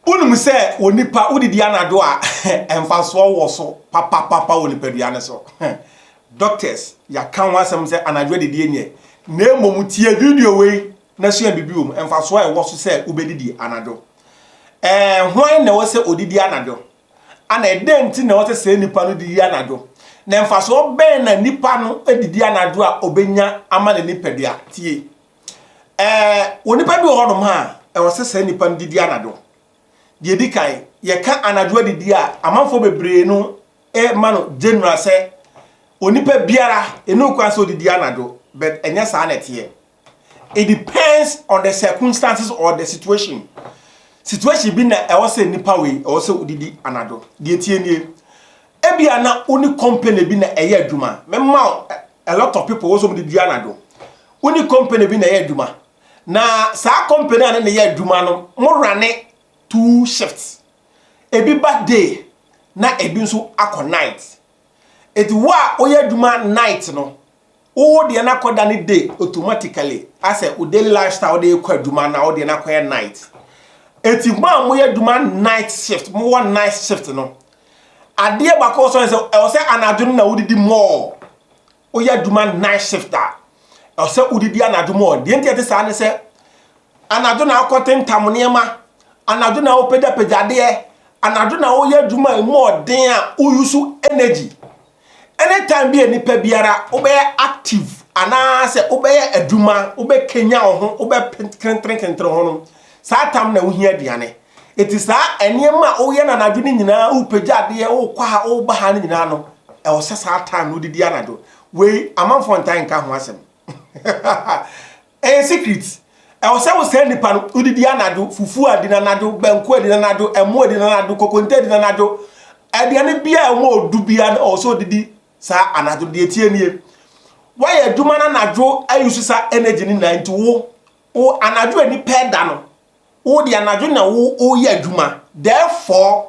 Unum say onipa udidi anado a emfaso wo so papa onipadua ne so. Doctors ya kan wasem say anadwo didi enye. Na emom tie video we na so ya bibiom emfaso e wo so say ubedidi anado. Hwan na wo say odidi anado. Ana edenti na wo say nipa no didi anado. Na emfaso ben na nipa no edidi anado a obenya ama na nipadua tie. Onipa bi ho no ma e wo say nipa no didi anado. Ye di kai ye ka anadwo didi a amanfo bebre no mano general say onipa biara enu kwa so didi anadwo but enya sa na tie. It depends on the circumstances or the situation bi na e wo say nipa we e wo say odidi anadwo die tie nie ebia na oni company bi na eye adwuma memma a lot of people wo so didi anadwo oni company bi na eye adwuma na sa company na eye adwuma no mo rane 2 shifts. Ebi bad day na ebi nso akọ night. Eti wa oye duma night no. O de na koda ni day automatically as a daily lifestyle de kwa duma na o de na kwa night. Eti ma mo ye duma night shift, mo one night shift no. Ade ba ko so say e say anadwo na udidi more. Oye duma night shift da. E say udidi anadwo more. De enti ete sa ne say anadwo na akoten tamoniema anadwo na opeda pejade anadwo na wo yaduma more den a Owusu energy anytime be nipa biara obe active ana se obe aduma obe kenya ho obe kentre ho no sa tam na wo hia aduane eti sa enema wo ye na anadwo ni nyina wo pejade wo kwa ha wo ba ha ni nyina no e wo se sa time no didi anadwo we amanfo ntan ka ho asem secret I say we send nipa no udidi anado fufu adina nado banku adina nado emu adina nado kokonte adina nado aduane bia emu odu bia na also didi sa anado de tie nie why aduma na nado ayusu sa energy ni 90 wo anado ani peda no wo di anado na wo ye aduma therefore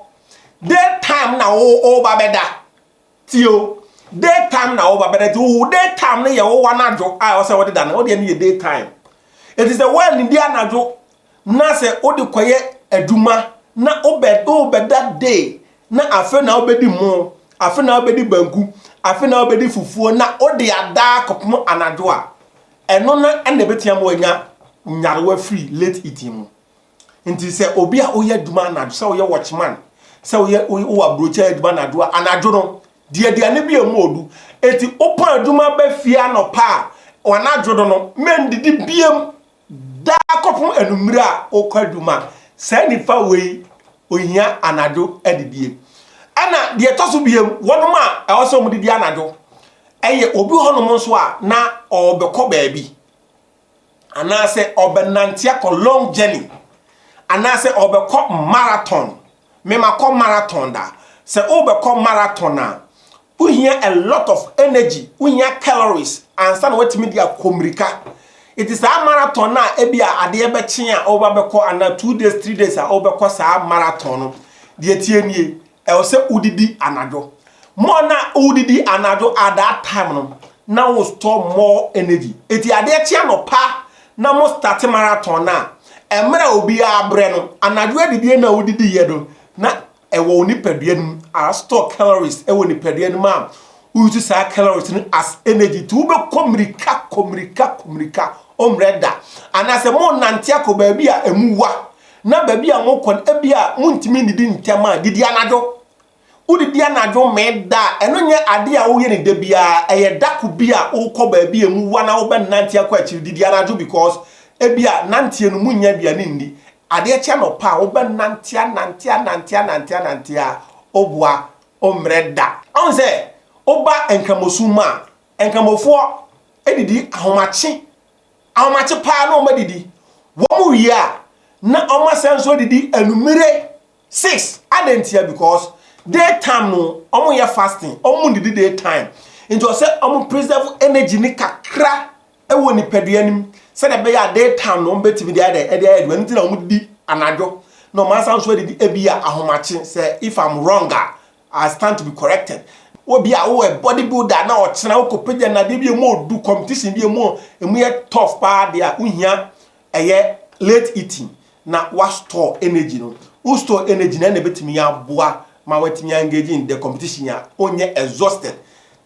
daytime na wo babeda tio daytime na wo babeda tio daytime na ye wo wanado I say wo di da na wo di ani ye daytime. It is the one in the anadwo na se odi koye aduma na obed that day na afe na obedi mo afe na obedi banku afe na obedi fufuo na odi ada kopmo anadwo a eno na ene betiam wanya nyarewa free late eating mu nti se obi a oye aduma anadwo se oye watchman se oye abrocha aduma anadwo no de ne bi amodu eti opa aduma ba fia no pa wanadwo no men didi biem da kopum enumira okwaduma sa nifa we ohia anado adidie ana de toso biem wonoma e woso mu didi anado eye obi honom nso a na obekọ baabi ana se obenantia ko long journey ana se obekọ marathon me makọ marathon da se obekọ marathon a uhia a lot of energy uhia calories and san wetimi dia komrika. It is a marathon na ebia ade be chen a obabeko ana 2 days 3 days a obeko sa marathon de tie nie e wo se udidi anadwo mo na udidi anadwo at that time no na wo store more energy eti ade chen no pa na mo start marathon na emra obi abre no anadwo adidi na udidi yedo na e wo ni padua num a store calories e wo ni padua num a uti sa calories as energy to be komrika omreda anase mo nante akoba bia emuwa na ba bia mo kon ebia muntimi nidi ntema didi anadwo udidi anadwo meda eno nye ade a wo ye ne da bia eye daku bia wo koba bia emuwa na wo be nante akwa chi didi anadwo because ebia nante enu munya bia ne ndi ade che no pa wo be nante a obua omreda onse oba enkamosuma enkamofo edidi ahomache pa na omadidi wo mu wi a na omasenso didi anumire 6 adentia because daytime no omo ye fasting omo didi daytime into say omo preserve energy ni kakra ewo ni peduanim se na be ya daytime no betimi dia de adwa nti na omo didi anadwo no masanso didi ebia ahomache say if I'm wrong I stand to be corrected. Obi a wo bodybuilder na o chena wo kopeja na de bi mo do competition bi mo emu ye tough pa de a uhia eye late eating na wa store energy no Usto energy na betimi ya boa ma wetimi engage in the competition ya onye exhausted.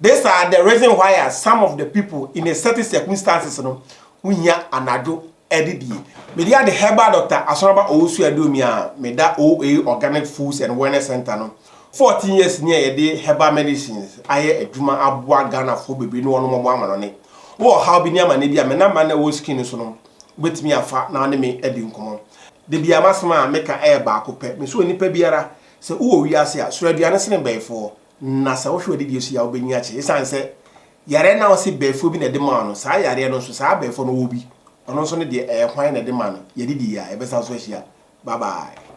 These are the reason why some of the people in a certain circumstances no unya anado edidi. Media the herbal doctor Asonaba Owusu Aduomi a meda OA Organic Foods and Wellness Center no 14 years near a day herbal medicines aye adwuma aboa Ghana fo bebre no ono mo amano ne wo how bi niama ne bia me na ma na wo skin so no betimi afa na ne me edi nkomo de bia masema meka ba akopɛ me so nipa biara se wo wi ase a so aduane sene bɛfo na sa wo hwe odi die so ya obenya ache isan se yare na wo se bɛfo bi na de ma no sa yare no so sa bɛfo no wo bi ono so ne de hwan na de ma no ye didi ya e besa so ahia bye bye.